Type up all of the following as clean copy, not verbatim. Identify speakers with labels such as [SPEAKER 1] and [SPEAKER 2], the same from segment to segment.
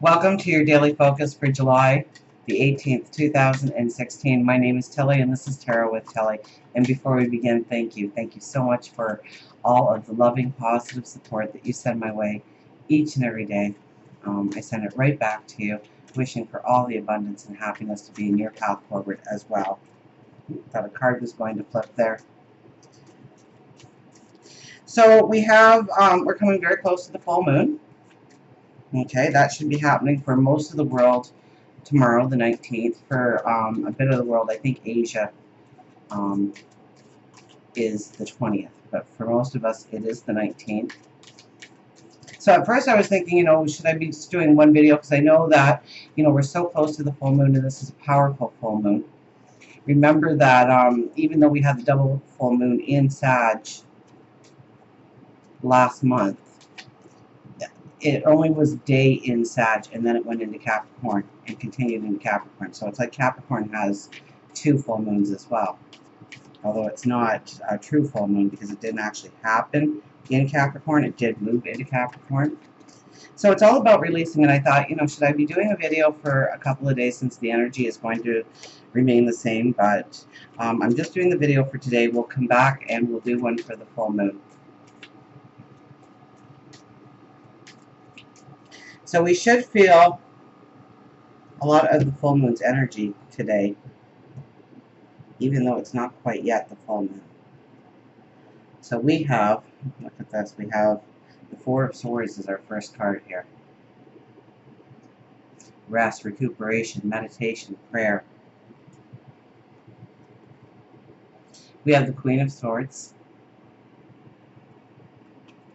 [SPEAKER 1] Welcome to your daily focus for July the 18th, 2016. My name is Tilly, and this is Tarot with Tilly. And before we begin, thank you. Thank you so much for all of the loving, positive support that you send my way each and every day. I send it right back to you, wishing for all the abundance and happiness to be in your path forward as well. Thought a card was going to flip there. So we have, we're coming very close to the full moon. Okay, that should be happening for most of the world tomorrow, the 19th. For a bit of the world, I think Asia is the 20th. But for most of us, it is the 19th. So at first I was thinking, should I be just doing one video? Because I know that, we're so close to the full moon, and this is a powerful full moon. Remember that even though we had the double full moon in Sag last month, it only was day in Sag, and then it went into Capricorn and continued into Capricorn. So it's like Capricorn has two full moons as well. Although it's not a true full moon because it didn't actually happen in Capricorn. It did move into Capricorn. So it's all about releasing, and I thought, should I be doing a video for a couple of days since the energy is going to remain the same? But I'm just doing the video for today. We'll come back and we'll do one for the full moon. So we should feel a lot of the full moon's energy today, even though it's not quite yet the full moon. So we have, look at this, we have the Four of Swords as our first card here. Rest, recuperation, meditation, prayer. We have the Queen of Swords.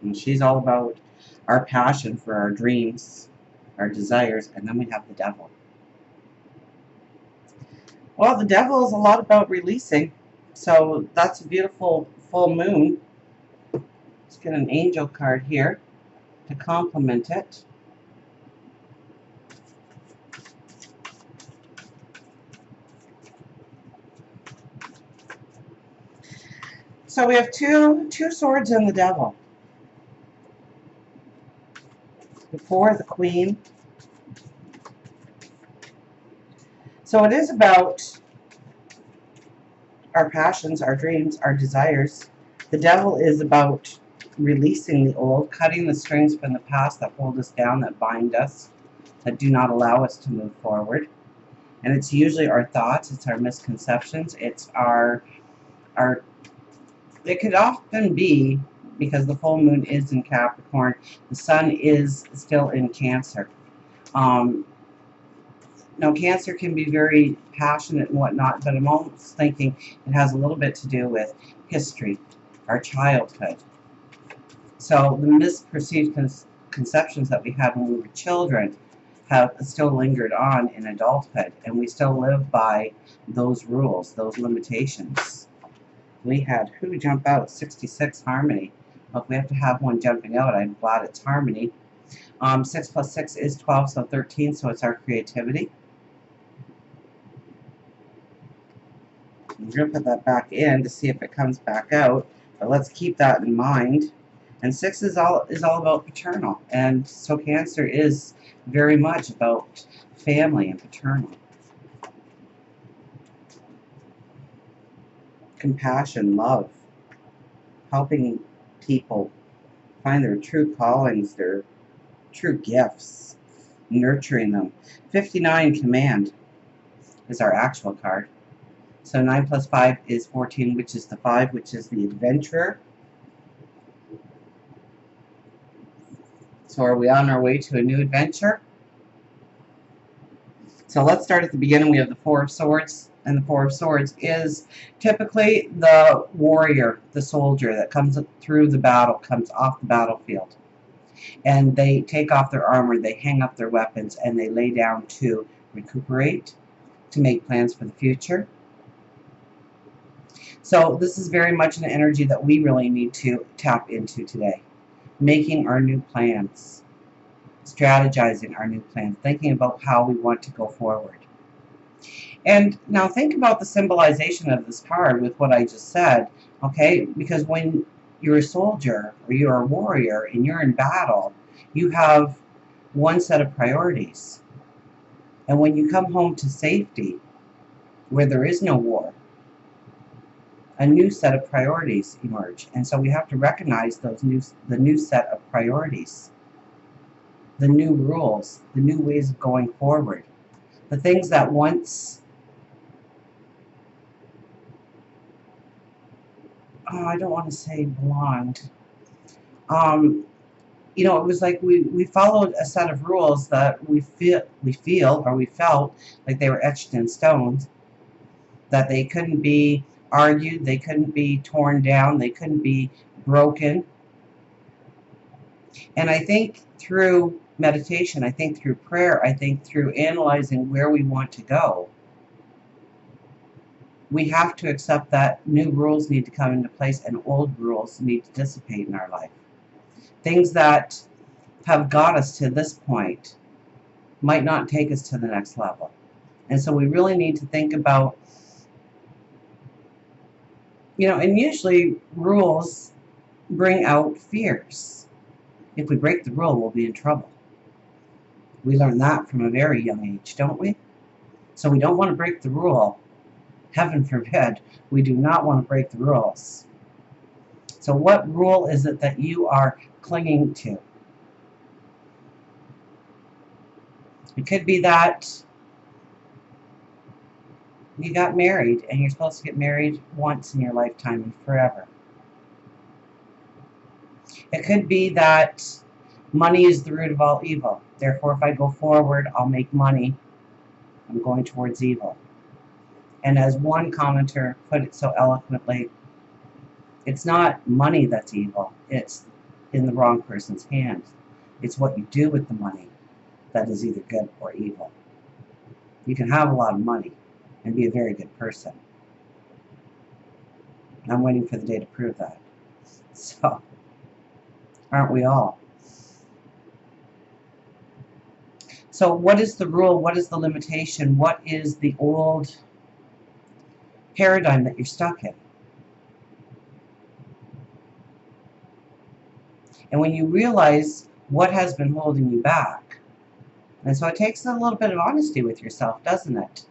[SPEAKER 1] And she's all about our passion for our dreams, our desires, and then we have the Devil. Well, the Devil is a lot about releasing, so that's a beautiful full moon. Let's get an angel card here to complement it. So we have two swords in the Devil. Before the Queen. So it is about our passions, our dreams, our desires. The Devil is about releasing the old, cutting the strings from the past that hold us down, that bind us, that do not allow us to move forward. And it's usually our thoughts, it's our misconceptions, it's it could often be, because the full moon is in Capricorn, the sun is still in Cancer. Now, Cancer can be very passionate and whatnot, but I'm almost thinking it has a little bit to do with history, our childhood. So the misperceived conceptions that we had when we were children have still lingered on in adulthood, and we still live by those rules, those limitations. We had who jump out? 66, Harmony. Well, if we have to have one jumping out, I'm glad it's Harmony. 6 plus 6 is 12, so 13, so it's our creativity. I'm going to put that back in to see if it comes back out, but let's keep that in mind. And 6 is all about paternal, and so Cancer is very much about family and paternal. Compassion, love, helping people find their true callings, their true gifts, nurturing them. 59, Command, is our actual card. So 9 plus 5 is 14, which is the 5, which is the adventurer. So are we on our way to a new adventure? So let's start at the beginning. We have the Four of Swords, and the Four of Swords is typically the warrior, the soldier that comes through the battle, comes off the battlefield. And they take off their armor, they hang up their weapons, and they lay down to recuperate, to make plans for the future. So this is very much an energy that we really need to tap into today. Making our new plans, strategizing our new plans, thinking about how we want to go forward. And now think about the symbolization of this card with what I just said, okay? Because when you're a soldier or you're a warrior and you're in battle, you have one set of priorities. And when you come home to safety, where there is no war, a new set of priorities emerge. And so we have to recognize the new set of priorities, the new rules, the new ways of going forward. The things that once, I don't want to say belonged, you know, it was like we followed a set of rules that we felt like they were etched in stones, that they couldn't be argued, they couldn't be torn down, they couldn't be broken. And I think through meditation, I think through prayer, I think through analyzing where we want to go, we have to accept that new rules need to come into place and old rules need to dissipate in our life. Things that have got us to this point might not take us to the next level. And so we really need to think about, you know, and usually rules bring out fears. If we break the rule, we'll be in trouble. We learn that from a very young age, don't we? So we don't want to break the rule. Heaven forbid, we do not want to break the rules. So what rule is it that you are clinging to? It could be that you got married and you're supposed to get married once in your lifetime and forever. It could be that money is the root of all evil. Therefore, if I go forward, I'll make money. I'm going towards evil. And as one commenter put it so eloquently, it's not money that's evil. It's in the wrong person's hands. It's what you do with the money that is either good or evil. You can have a lot of money and be a very good person. I'm waiting for the day to prove that. So, aren't we all? So what is the rule? What is the limitation? What is the old paradigm that you're stuck in? And when you realize what has been holding you back, and so it takes a little bit of honesty with yourself, doesn't it?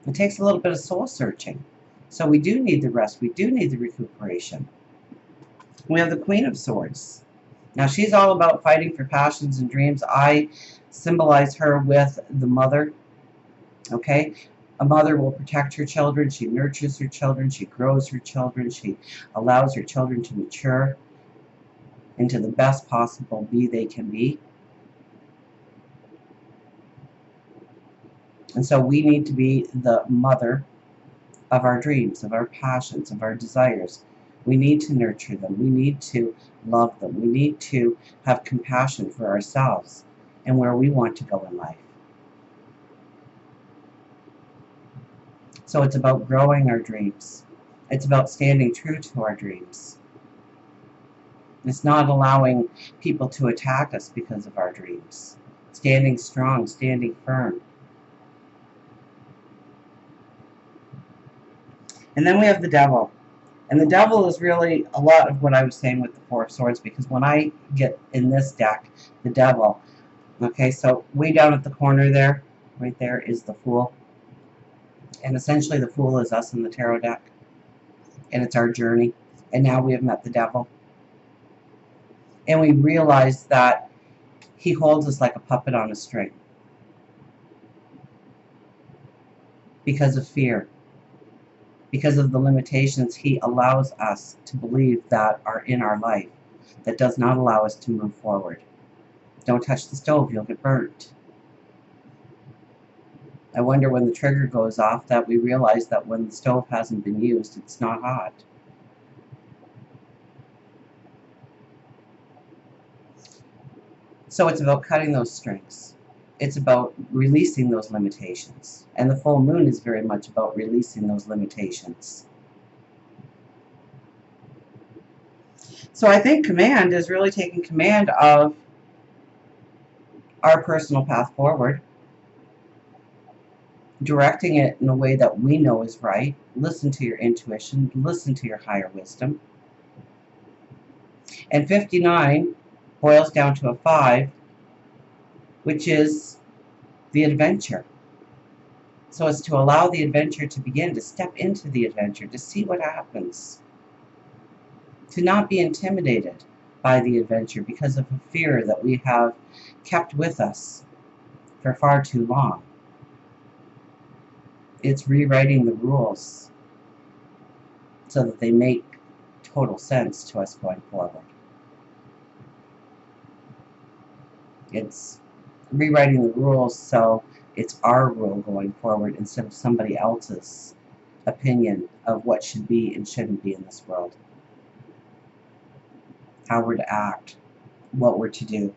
[SPEAKER 1] It takes a little bit of soul searching. So we do need the rest. We do need the recuperation. We have the Queen of Swords. Now she's all about fighting for passions and dreams. I symbolize her with the mother. Okay? A mother will protect her children. She nurtures her children. She grows her children. She allows her children to mature into the best possible be they can be. And so we need to be the mother of our dreams, of our passions, of our desires. We need to nurture them. We need to love them. We need to have compassion for ourselves and where we want to go in life. So it's about growing our dreams. It's about standing true to our dreams. It's not allowing people to attack us because of our dreams. Standing strong, standing firm. And then we have the devil. And the devil is really a lot of what I was saying with the Four of Swords, because when I get in this deck, the devil, okay, so way down at the corner there, right there is the Fool. And essentially the Fool is us in the tarot deck. And it's our journey. And now we have met the devil. And we realize that he holds us like a puppet on a string. Because of fear. Because of the limitations he allows us to believe that are in our life, that does not allow us to move forward. Don't touch the stove, you'll get burnt. I wonder when the trigger goes off that we realize that when the stove hasn't been used, it's not hot. So it's about cutting those strings. It's about releasing those limitations. And the full moon is very much about releasing those limitations. So I think command is really taking command of our personal path forward, directing it in a way that we know is right. Listen to your intuition, listen to your higher wisdom. And 59 boils down to a 5, which is the adventure. So it's to allow the adventure to begin, to step into the adventure, to see what happens. To not be intimidated by the adventure because of a fear that we have kept with us for far too long. It's rewriting the rules so that they make total sense to us going forward. It's rewriting the rules so it's our rule going forward instead of somebody else's opinion of what should be and shouldn't be in this world. How we're to act, what we're to do,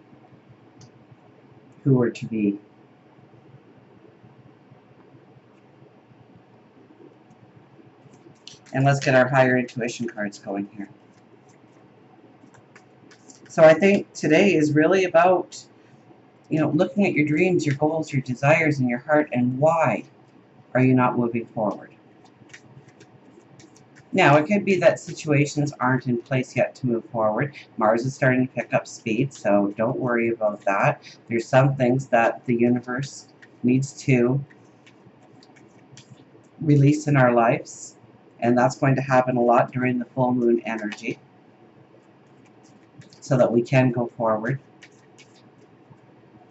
[SPEAKER 1] who we're to be. And let's get our higher intuition cards going here. So I think today is really about, looking at your dreams, your goals, your desires in your heart, and why are you not moving forward? Now, it could be that situations aren't in place yet to move forward. Mars is starting to pick up speed, so don't worry about that. There's some things that the universe needs to release in our lives, and that's going to happen a lot during the full moon energy so that we can go forward.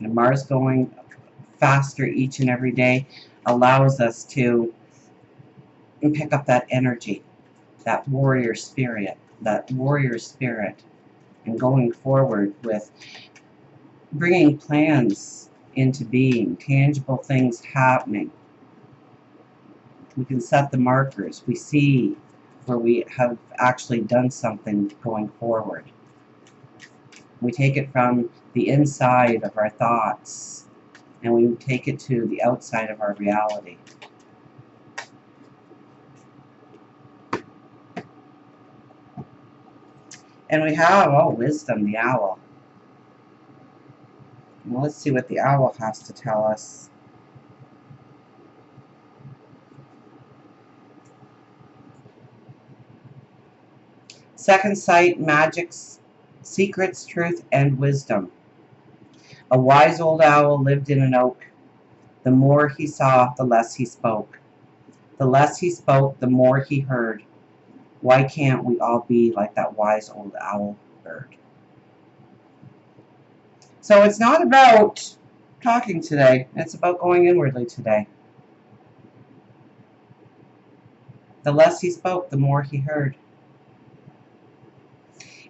[SPEAKER 1] And Mars going faster each and every day allows us to pick up that energy, that warrior spirit, and going forward with bringing plans into being, tangible things happening. We can set the markers. We see where we have actually done something going forward. We take it from the inside of our thoughts and we take it to the outside of our reality. And we have, wisdom, the owl. Well, let's see what the owl has to tell us. Second sight, magics, secrets, truth, and wisdom. A wise old owl lived in an oak. The more he saw, the less he spoke. The less he spoke, the more he heard. Why can't we all be like that wise old owl bird? So it's not about talking today. It's about going inwardly today. The less he spoke, the more he heard.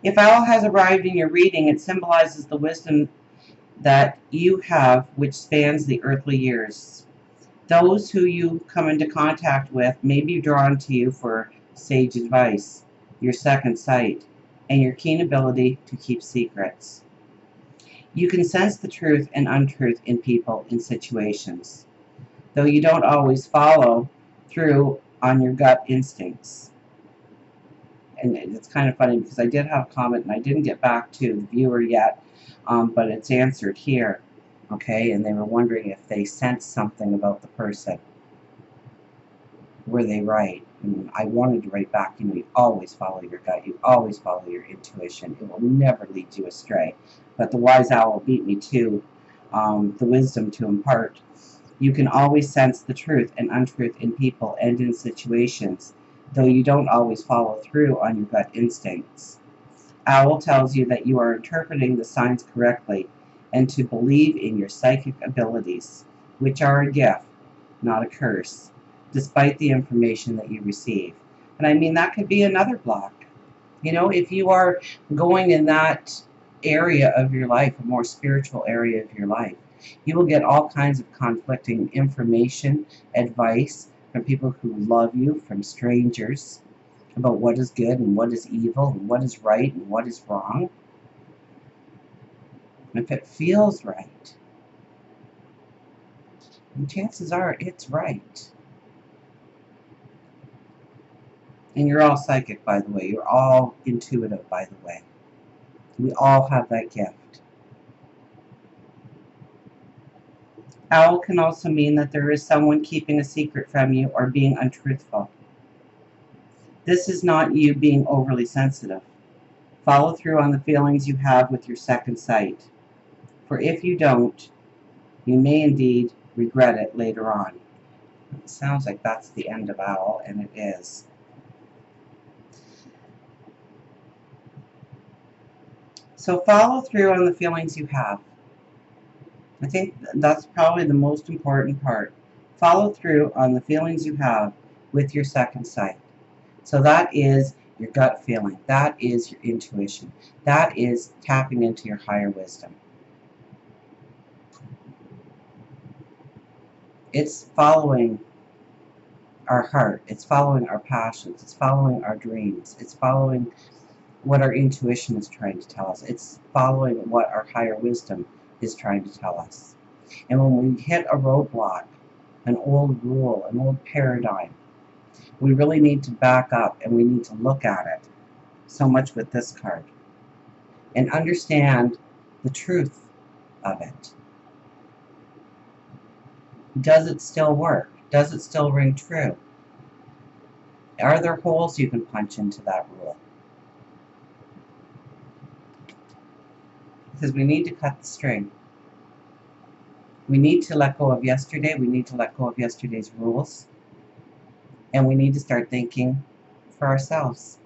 [SPEAKER 1] If owl has arrived in your reading, it symbolizes the wisdom that you have, which spans the earthly years. Those who you come into contact with may be drawn to you for sage advice, your second sight, and your keen ability to keep secrets. You can sense the truth and untruth in people and situations, though you don't always follow through on your gut instincts. And it's kind of funny because I did have a comment and I didn't get back to the viewer yet, but it's answered here, okay? And they were wondering if they sensed something about the person. Were they right? And I wanted to write back, you always follow your gut, you always follow your intuition. It will never lead you astray. But the wise owl beat me to the wisdom to impart. You can always sense the truth and untruth in people and in situations, though you don't always follow through on your gut instincts. Owl tells you that you are interpreting the signs correctly and to believe in your psychic abilities, which are a gift, not a curse, despite the information that you receive. And I mean, that could be another block. If you are going in that area of your life, a more spiritual area of your life, you will get all kinds of conflicting information, advice from people who love you, from strangers, about what is good and what is evil and what is right and what is wrong. And if it feels right, then chances are it's right. And you're all psychic, by the way. You're all intuitive, by the way. We all have that gift. Owl can also mean that there is someone keeping a secret from you or being untruthful. This is not you being overly sensitive. Follow through on the feelings you have with your second sight. For if you don't, You may indeed regret it later on. It sounds like that's the end of Owl, and it is. So follow through on the feelings you have. I think that's probably the most important part. Follow through on the feelings you have with your second sight. So that is your gut feeling. That is your intuition. That is tapping into your higher wisdom. It's following our heart. It's following our passions. It's following our dreams. It's following what our intuition is trying to tell us. It's following what our higher wisdom is trying to tell us. And when we hit a roadblock, an old rule, an old paradigm, we really need to back up and we need to look at it. So much with this card. And understand the truth of it. Does it still work? Does it still ring true? Are there holes you can punch into that rule? Because we need to cut the string. We need to let go of yesterday. We need to let go of yesterday's rules. And we need to start thinking for ourselves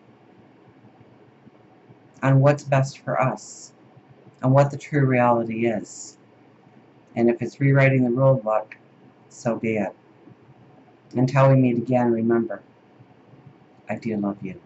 [SPEAKER 1] on what's best for us, on what the true reality is. And if it's rewriting the rule book, so be it. Until we meet again, remember, I do love you.